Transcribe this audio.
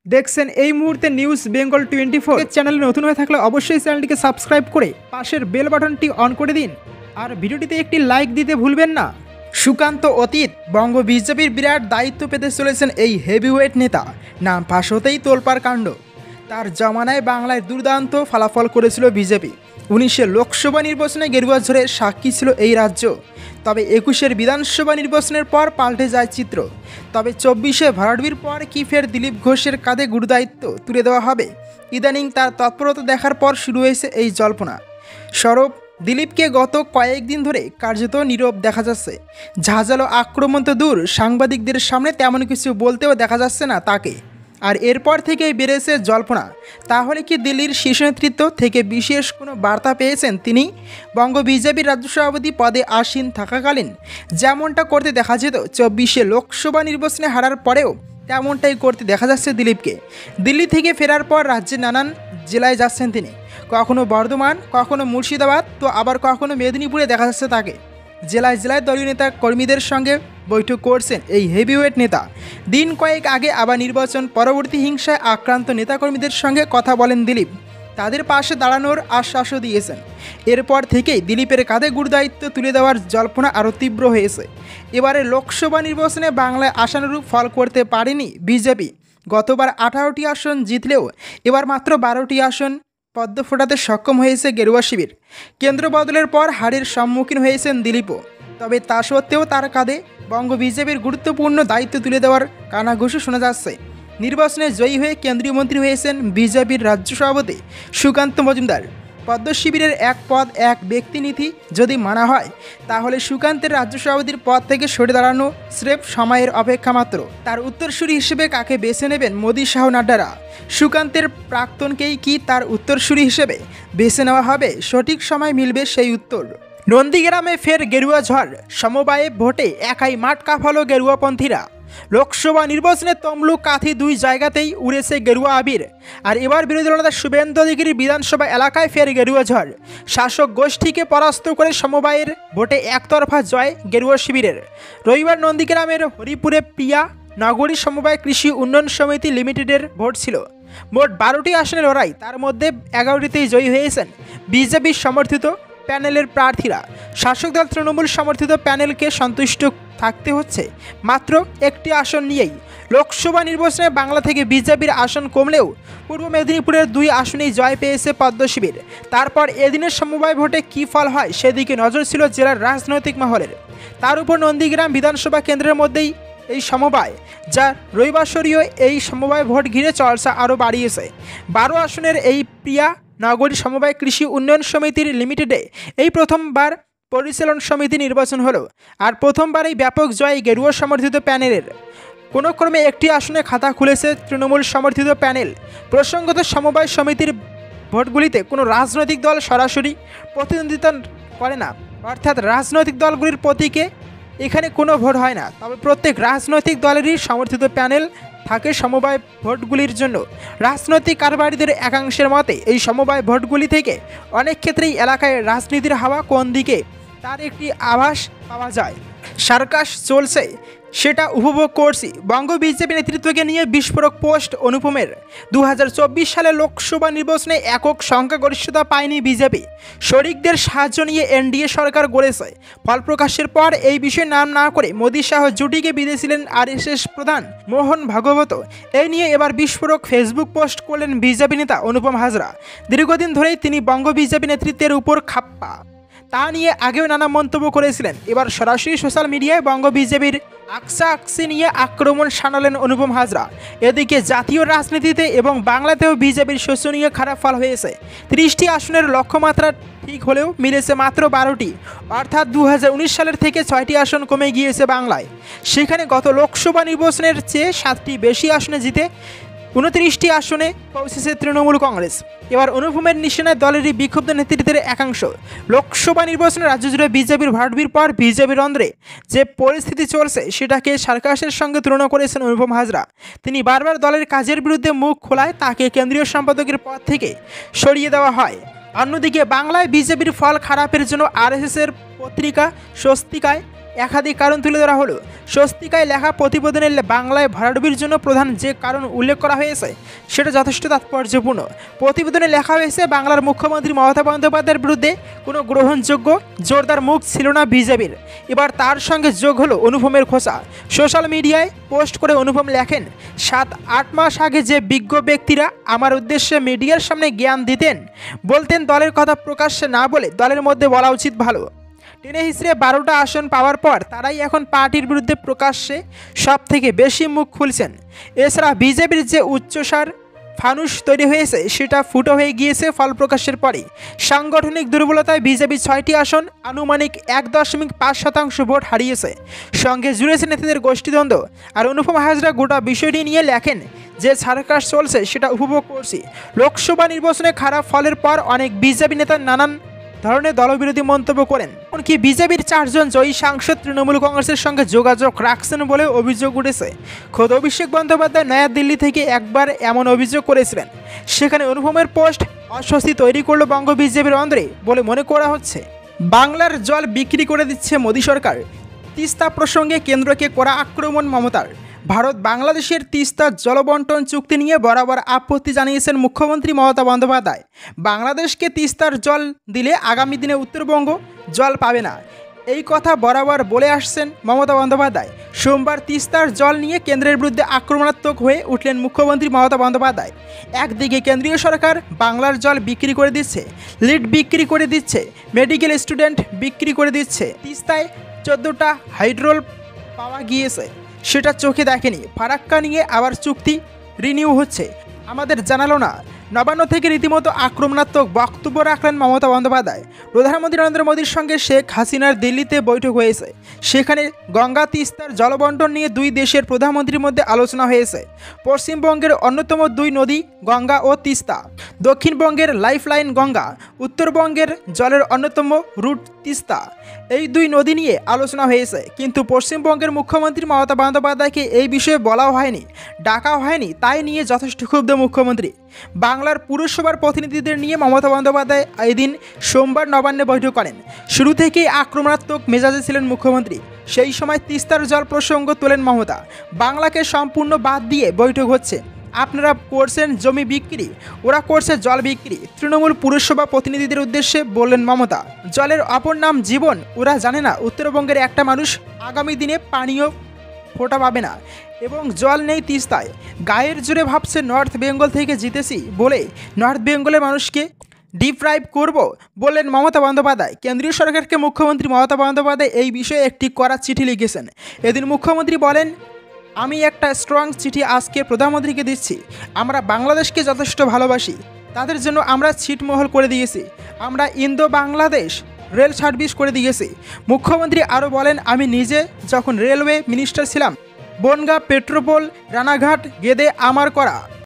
দেখছেন এই মুহূর্তে নিউজ বেঙ্গল 24 চ্যানেলে নতুন হয়ে থাকলে অবশ্যই চ্যানেলটিকে সাবস্ক্রাইব করে পাশের বেল বাটনটি অন করে দিন আর ভিডিওটিতে একটি লাইক দিতে ভুলবেন না। সুকান্ত অতীত বঙ্গ বিজেপির বিরাট দায়িত্ব পেতে চলেছেন এই হেভিওয়েট নেতা। নাম ফাঁস হতেই তোলপাড় কাণ্ড। তার জমানায় বাংলায় দুর্দান্ত ফলাফল করেছিল বিজেপি। 1900 লোকসভা নির্বাচনে গেরুয়া ঝড়ের সাক্ষী ছিল এই রাজ্য। তবে 21-এর বিধানসভা নির্বাচনের পর পাল্টে যায় চিত্র। তবে 24-এ ভরাডুবির পর কি ফের দিলীপ ঘোষের কাঁধে গুরুদায়িত্ব তুলে দেওয়া হবে? ইদানিং তার তৎপরতা দেখার পর শুরু হয়েছে এই জল্পনা। স্বরূপ দিলীপকে গত কয়েকদিন ধরে কার্যত নীরব দেখা যাচ্ছে। ঝাঁঝালো আক্রমণ তো দূর, সাংবাদিকদের সামনে তেমন কিছু বলতেও দেখা যাচ্ছে না তাকে। আর এরপর থেকেই বেড়েছে জল্পনা, তাহলে কি দিল্লির শীর্ষ নেতৃত্ব থেকে বিশেষ কোনো বার্তা পেয়েছেন তিনি? বঙ্গ বিজেপির রাজ্য সভাপতি পদে আসীন থাকাকালীন যেমনটা করতে দেখা যেত 24-এ লোকসভা নির্বাচনে হারার পরেও তেমনটাই করতে দেখা যাচ্ছে দিলীপকে। দিল্লি থেকে ফেরার পর রাজ্যের নানান জেলায় যাচ্ছেন তিনি। কখনো বর্ধমান, কখনো মুর্শিদাবাদ, তো আবার কখনো মেদিনীপুরে দেখা যাচ্ছে তাকে। জেলায় জেলায় দলীয় নেতা কর্মীদের সঙ্গে বৈঠক করছেন এই হেভিওয়েট নেতা। দিন কয়েক আগে আবার নির্বাচন পরবর্তী হিংসায় আক্রান্ত নেতাকর্মীদের সঙ্গে কথা বলেন দিলীপ। তাদের পাশে দাঁড়ানোর আশ্বাসও দিয়েছেন। এরপর থেকেই দিলীপের কাঁধে গুরুদায়িত্ব তুলে দেওয়ার জল্পনা আরও তীব্র হয়েছে। এবারে লোকসভা নির্বাচনে বাংলায় আশানুরূপ ফল করতে পারেনি বিজেপি। গতবার 18টি আসন জিতলেও এবার মাত্র 12টি আসন পদ্ম ফোটাতে সক্ষম হয়েছে গেরুয়া শিবির। কেন্দ্র বদলের পর হারের সম্মুখীন হয়েছেন দিলীপও। তবে তা সত্ত্বেও তার কাঁধে বঙ্গ বিজেপির গুরুত্বপূর্ণ দায়িত্ব তুলে দেওয়ার কানাঘুষো শোনা যাচ্ছে। নির্বাচনে জয়ী হয়ে কেন্দ্রীয় মন্ত্রী হয়েছেন বিজেপির রাজ্য সভাপতি সুকান্ত মজুমদার। পদ্ম শিবিরের এক পদ এক ব্যক্তি নীতি যদি মানা হয়, তাহলে সুকান্তের রাজ্য সভাপতির পদ থেকে সরে দাঁড়ানো স্রেফ সময়ের অপেক্ষা মাত্র। তার উত্তরসূরি হিসেবে কাকে বেছে নেবেন মোদি শাহ নাড্ডারা? সুকান্তের প্রাক্তনকেই কি তার উত্তরসূরি হিসেবে বেছে নেওয়া হবে? সঠিক সময় মিলবে সেই উত্তর। নন্দীগ্রামে ফের গেরুয়া ঝড়, সমবায়ে ভোটে একাই মাঠ কাঁপালো গেরুয়াপন্থীরা। লোকসভা নির্বাচনে তমলুক কাঁথি দুই জায়গাতেই উড়েছে গেরুয়া আবির। আর এবার বিরোধী দলনেতা শুভেন্দু অধিকারীর বিধানসভা এলাকায় ফের গেরুয়া ঝড়। শাসক গোষ্ঠীকে পরাস্ত করে সমবায়ের ভোটে একতরফা জয় গেরুয়া শিবিরের। রবিবার নন্দীগ্রামের হরিপুরে প্রিয়া নগরী সমবায় কৃষি উন্নয়ন সমিতি লিমিটেডের ভোট ছিল। মোট 12টি আসনে লড়াই, তার মধ্যে 11টিতেই জয়ী হয়েছেন বিজেপি সমর্থিত প্যানেলের প্রার্থীরা। শাসক দল তৃণমূল সমর্থিত প্যানেলকে সন্তুষ্ট থাকতে হচ্ছে মাত্র একটি আসন নিয়েই। লোকসভা নির্বাচনে বাংলা থেকে বিজেপির আসন কমলেও পূর্ব মেদিনীপুরের 2 আসনেই জয় পেয়েছে পদ্ম শিবির। তারপর এদিনের সমবায় ভোটে কী ফল হয় সেদিকে নজর ছিল জেলার রাজনৈতিক মহলের। তার উপর নন্দীগ্রাম বিধানসভা কেন্দ্রের মধ্যেই এই সমবায়, যা রবিবাসরীয় এই সমবায় ভোট ঘিরে চর্চা আরও বাড়িয়েছে। 12 আসনের এই প্রিয়া নগরী সমবায় কৃষি উন্নয়ন সমিতির লিমিটেডে এই প্রথমবার পরিচালন সমিতি নির্বাচন হলো। আর প্রথমবারই ব্যাপক জয় গেরুয়া সমর্থিত প্যানেলের। কোনো ক্রমে একটি আসনে খাতা খুলেছে তৃণমূল সমর্থিত প্যানেল। প্রসঙ্গত সমবায় সমিতির ভোটগুলিতে কোনো রাজনৈতিক দল সরাসরি প্রতিদ্বন্দ্বিতা করে না, অর্থাৎ রাজনৈতিক দলগুলির প্রতীকে এখানে কোনো ভোট হয় না। তবে প্রত্যেক রাজনৈতিক দলেরই সমর্থিত প্যানেল থাকে সমবায় ভোটগুলির জন্য। রাজনৈতিক কারবারিদের একাংশের মতে এই সমবায় ভোটগুলি থেকে অনেক ক্ষেত্রেই এলাকায় রাজনীতির হাওয়া কোন দিকে তার একটি আভাস পাওয়া যায়। সার্কাস চলছে, সেটা উপভোগ করছি। বঙ্গ বিজেপি নেতৃত্বকে নিয়ে বিস্ফোরক পোস্ট অনুপমের। 2024 সালে লোকসভা নির্বাচনে একক সংখ্যাগরিষ্ঠতা পায়নি বিজেপি। শরিকদের সাহায্য নিয়ে এনডিএ সরকার গড়েছে। ফল প্রকাশের পর এই বিষয়ে নাম না করে মোদি শাহ জুটিকে বিঁধেছিলেন আরএসএস প্রধান মোহন ভাগবত। এই নিয়ে এবার বিস্ফোরক ফেসবুক পোস্ট করলেন বিজেপি নেতা অনুপম হাজরা। দীর্ঘদিন ধরেই তিনি বঙ্গ বিজেপি নেতৃত্বের উপর খাপ্পা, তা নিয়ে আগেও নানা মন্তব্য করেছিলেন। এবার সরাসরি সোশ্যাল মিডিয়ায় বঙ্গ বিজেপির আকসি নিয়ে আক্রমণ শানালেন অনুপম হাজরা। এদিকে জাতীয় রাজনীতিতে এবং বাংলাতেও বিজেপির শোচনীয় খারাপ ফল হয়েছে। 30টি আসনের লক্ষ্যমাত্রা ঠিক হলেও মিলেছে মাত্র 12টি, অর্থাৎ 2019 সালের থেকে 6টি আসন কমে গিয়েছে বাংলায়। সেখানে গত লোকসভা নির্বাচনের চেয়ে 7টি বেশি আসনে জিতে 29টি আসনে পৌঁছেছে তৃণমূল কংগ্রেস। এবার অনুপমের নিশানায় দলেরই বিক্ষুব্ধ নেতৃত্বের একাংশ। লোকসভা নির্বাচনে রাজ্য জুড়ে বিজেপির ভরাডুবির পর বিজেপির অন্ধ্রে যে পরিস্থিতি চলছে সেটাকে সার্কাসের সঙ্গে তুলনা করেছেন অনুপম হাজরা। তিনি বারবার দলের কাজের বিরুদ্ধে মুখ খোলায় তাকে কেন্দ্রীয় সম্পাদকের পদ থেকে সরিয়ে দেওয়া হয়। অন্যদিকে বাংলায় বিজেপির ফল খারাপের জন্য আরএসএসের পত্রিকা স্বস্তিকায় একাধিক কারণ তুলে ধরা হলো। স্বস্তিকায় লেখা প্রতিবেদনে বাংলায় ভরাডুবির জন্য প্রধান যে কারণ উল্লেখ করা হয়েছে সেটা যথেষ্ট তাৎপর্যপূর্ণ। প্রতিবেদনে লেখা হয়েছে, বাংলার মুখ্যমন্ত্রী মমতা বন্দ্যোপাধ্যায়ের বিরুদ্ধে কোনো গ্রহণযোগ্য জোরদার মুখ ছিল না বিজেপির। এবার তার সঙ্গে যোগ হলো অনুপমের খোঁচা। সোশ্যাল মিডিয়ায় পোস্ট করে অনুপম লেখেন, 7-8 মাস আগে যে বিজ্ঞ ব্যক্তিরা আমার উদ্দেশ্যে মিডিয়ার সামনে জ্ঞান দিতেন, বলতেন দলের কথা প্রকাশ্যে না বলে দলের মধ্যে বলা উচিত ভালো, টেনে হিসেবে 12টা আসন পাওয়ার পর তারাই এখন পার্টির বিরুদ্ধে প্রকাশ্যে সব থেকে বেশি মুখ খুলছেন। এছাড়া বিজেপির যে উচ্চসার ফানুস তৈরি হয়েছে সেটা ফুটো হয়ে গিয়েছে ফল প্রকাশের পরে। সাংগঠনিক দুর্বলতায় বিজেপি 6টি আসন আনুমানিক 1.5% ভোট হারিয়েছে। সঙ্গে জুড়েছে নেতাদের গোষ্ঠীদ্বন্দ্ব। আর অনুপম হাজরা গোটা বিষয়টি নিয়ে লেখেন, যে সার্কাস চলছে সেটা উপভোগ করছি। লোকসভা নির্বাচনে খারাপ ফলের পর অনেক বিজেপি নেতা নানান ধরনের দলবিরোধী মন্তব্য করেন। এমনকি বিজেপির 4 জন জয়ী সাংসদ তৃণমূল কংগ্রেসের সঙ্গে যোগাযোগ রাখছেন বলে অভিযোগ উঠেছে। খোদ অভিষেক বন্দ্যোপাধ্যায় নয়াদিল্লি থেকে একবার এমন অভিযোগ করেছিলেন। সেখানে অনুপমের পোস্ট অস্বস্তি তৈরি করল বঙ্গ বিজেপির অন্দরে বলে মনে করা হচ্ছে। বাংলার জল বিক্রি করে দিচ্ছে মোদী সরকার। তিস্তা প্রসঙ্গে কেন্দ্রকে করা আক্রমণ মমতার। ভারত বাংলাদেশের তিস্তা জলবন্টন চুক্তি নিয়ে বরাবর আপত্তি জানিয়েছেন মুখ্যমন্ত্রী মমতা বন্দ্যোপাধ্যায়। বাংলাদেশকে তিস্তার জল দিলে আগামী দিনে উত্তরবঙ্গ জল পাবে না, এই কথা বরাবর বলে আসছেন মমতা বন্দ্যোপাধ্যায়। সোমবার তিস্তার জল নিয়ে কেন্দ্রের বিরুদ্ধে আক্রমণাত্মক হয়ে উঠলেন মুখ্যমন্ত্রী মমতা বন্দ্যোপাধ্যায়। একদিকে কেন্দ্রীয় সরকার বাংলার জল বিক্রি করে দিচ্ছে, লিড বিক্রি করে দিচ্ছে, মেডিকেল স্টুডেন্ট বিক্রি করে দিচ্ছে। তিস্তায় 14টা হাইড্রোল পাওয়া গিয়েছে, সেটা চোখে দেখেনি। ফারাক্কা নিয়ে আবার চুক্তি রিনিউ হচ্ছে, আমাদের জানালো না। নবান্ন থেকে রীতিমতো আক্রমণাত্মক বক্তব্য রাখলেন মমতা বন্দ্যোপাধ্যায়। প্রধানমন্ত্রী নরেন্দ্র মোদীর সঙ্গে শেখ হাসিনার দিল্লিতে বৈঠক হয়েছে। সেখানে গঙ্গা তিস্তার জলবন্টন নিয়ে দুই দেশের প্রধানমন্ত্রীর মধ্যে আলোচনা হয়েছে। পশ্চিমবঙ্গের অন্যতম 2 নদী গঙ্গা ও তিস্তা, দক্ষিণবঙ্গের লাইফলাইন গঙ্গা, উত্তরবঙ্গের জলের অন্যতম রুট তিস্তা, এই 2 নদী নিয়ে আলোচনা হয়েছে। কিন্তু পশ্চিমবঙ্গের মুখ্যমন্ত্রী মমতা বন্দ্যোপাধ্যায়কে এই বিষয়ে বলাও হয়নি, ডাকাও হয়নি। তাই নিয়ে যথেষ্ট ক্ষুব্ধ মুখ্যমন্ত্রী। বাংলার পুরসভার প্রতিনিধিদের নিয়ে মমতা বন্দ্যোপাধ্যায় এদিন সোমবার নবান্নে বৈঠক করেন। শুরু থেকেই আক্রমণাত্মক মেজাজে ছিলেন মুখ্যমন্ত্রী। সেই সময় তিস্তার জল প্রসঙ্গ তোলেন মমতা। বাংলাকে সম্পূর্ণ বাদ দিয়ে বৈঠক হচ্ছে, আপনারা করছেন জমি বিক্রি, ওরা করছে জল বিক্রি। তৃণমূল পুরসভা প্রতিনিধিদের উদ্দেশ্যে বললেন মমতা, জলের অপর নাম জীবন। ওরা জানে না উত্তরবঙ্গের একটা মানুষ আগামী দিনে পানীয় ফোঁটা পাবে না এবং জল নেই তিস্তায়। গায়ের জোরে ভাবছে নর্থ বেঙ্গল থেকে জিতেছি বলে নর্থ বেঙ্গলের মানুষকে ডিপ্রাইভ করব বললেন মমতা বন্দ্যোপাধ্যায়। কেন্দ্রীয় সরকারকে মুখ্যমন্ত্রী মমতা বন্দ্যোপাধ্যায় এই বিষয়ে একটি কড়া চিঠি লিখেছেন। এদিন মুখ্যমন্ত্রী বলেন, আমি একটা স্ট্রং চিঠি আজকে প্রধানমন্ত্রীকে দিচ্ছি। আমরা বাংলাদেশকে যথেষ্ট ভালোবাসি, তাদের জন্য আমরা ছিটমহল করে দিয়েছি, আমরা ইন্দো বাংলাদেশ রেল সার্ভিস করে দিয়েছি। মুখ্যমন্ত্রী আরও বলেন, আমি নিজে যখন রেলওয়ে মিনিস্টার ছিলাম, বনগাঁ, পেট্রোপোল, রানাঘাট, গেদে আমার করা